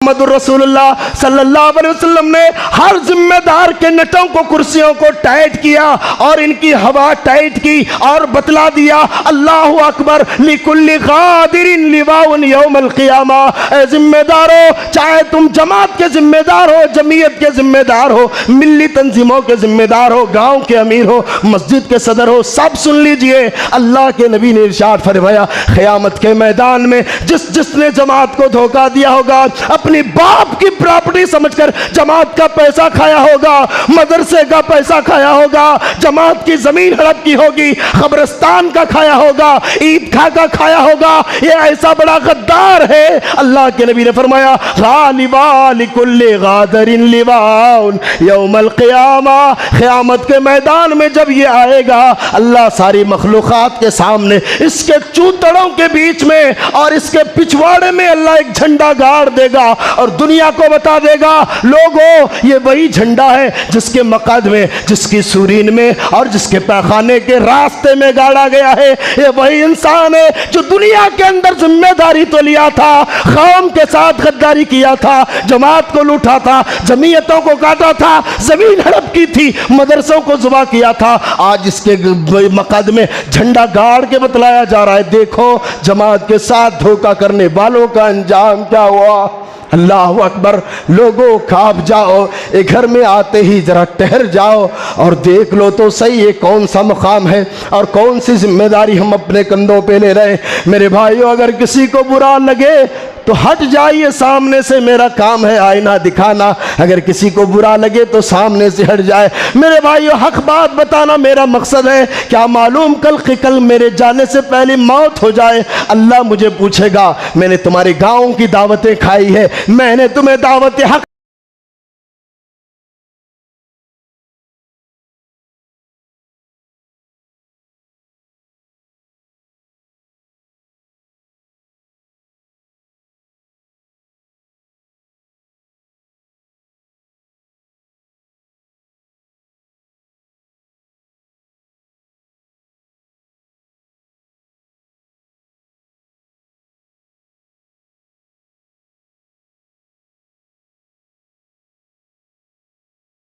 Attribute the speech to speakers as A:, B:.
A: محمد رسولullah सल्लल्लाहु अलैहि वसल्लम ने हर जिम्मेदार के नटों को, कुर्सियों को टाइट किया और इनकी हवा टाइट की और बतला दिया अल्लाहु अकबर लिकुल्ली गादिरिन लिवाउन यौमल क़ियामा। ए जिम्मेदारों, चाहे तुम जमात के जिम्मेदार हो, जमीयत के जिम्मेदार हो, मिल्ली तंजीमों के जिम्मेदार हो, गांव के अमीर हो, मस्जिद के सदर हो, सब सुन लीजिए। अल्लाह के नबी ने इरशाद फरमाया क़यामत के मैदान में जिसने जमात को धोखा दिया होगा, अपनी बाप की प्रॉपर्टी समझकर जमात का पैसा खाया होगा, मदरसे का पैसा खाया होगा, जमात की जमीन हड़प की होगी, कब्रिस्तान का खाया होगा, ईदगाह का खाया होगा, ये ऐसा बड़ा गद्दार है। अल्लाह के नबी ने फरमाया लिकुल्ली गादरिन लिवाउन यौमल क़ियामा। क़यामत के मैदान में जब ये आएगा, अल्लाह सारी मखलूक़ात के सामने, इसके चूतड़ों के बीच में और इसके पिछवाड़े में अल्लाह एक झंडा गाड़ देगा और दुनिया को बता देगा, लोगों ये वही झंडा है जिसके मक़द में, जिसकी सूरीन में और जिसके पैखाने के रास्ते में गाड़ा गया है। ये वही इंसान है जो दुनिया के अंदर जिम्मेदारी तो लिया था, कौम के साथ गद्दारी किया था, जमात को लूटा था, जमीयतों को काटा था, जमीन हड़प की थी, मदरसों को ज़ुबा किया था। आज इसके मक़द में झंडा गाड़ के बतलाया जा रहा है, देखो जमात के साथ धोखा करने वालों का अंजाम क्या हुआ। अल्लाह अकबर। लोगों खाब जाओ, एक घर में आते ही ज़रा ठहर जाओ और देख लो तो सही ये कौन सा मकाम है और कौन सी जिम्मेदारी हम अपने कंधों पे ले रहे हैं। मेरे भाइयों, अगर किसी को बुरा लगे तो हट जाइए, सामने से मेरा काम है आईना दिखाना। अगर किसी को बुरा लगे तो सामने से हट जाए। मेरे भाइयों, हक बात बताना मेरा मकसद है। क्या मालूम कल मेरे जाने से पहले मौत हो जाए, अल्लाह मुझे पूछेगा मैंने तुम्हारे गाँव की दावतें खाई है, मैंने तुम्हें दावत हक